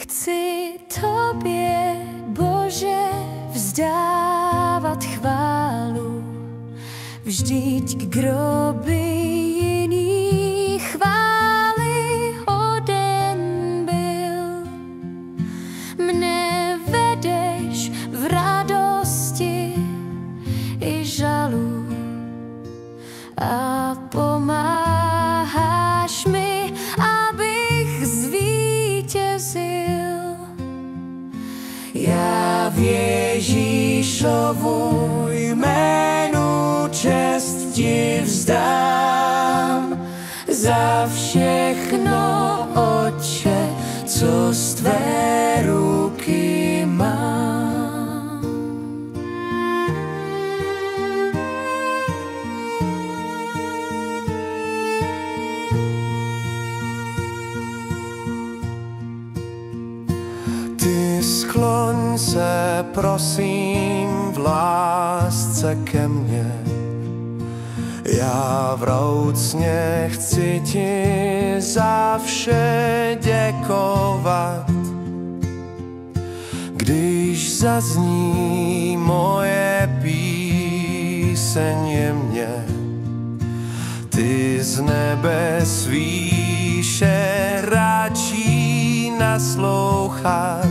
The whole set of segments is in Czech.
Chci tobě, Bože, vzdávat chválu, vždyť k groby jiný chvály hoden byl. Mne vedeš v radosti i žalu a pomáháš mi, abych zvítězil. Já v Ježíšovu jménu čest ti vzdám za všechno, Otče, co z tvé ruky mám. Ty skloň se, prosím, v lásce ke mně. Já vroucně chci ti za vše děkovat. Když zazní moje píseň jemně, ty z nebes výše radší naslouchat.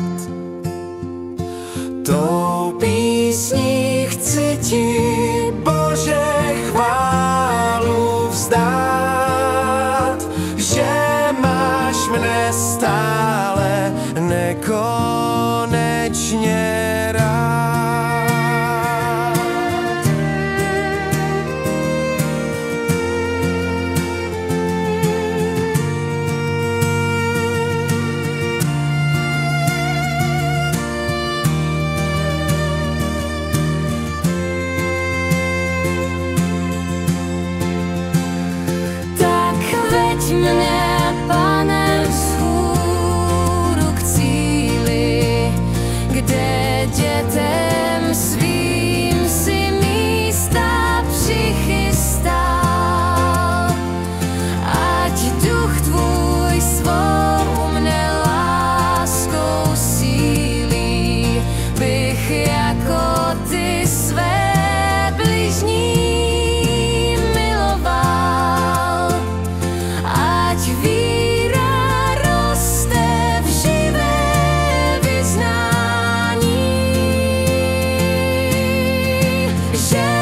Tou písní chci ti, Bože, chválu vzdát, že máš mne stále nekonečně rád. Mne, Pane, vzhůru k cíli, kde dětem svým si místa přichystal. Ať duch tvůj svou mne láskou sílí, bych jako ty své bližní že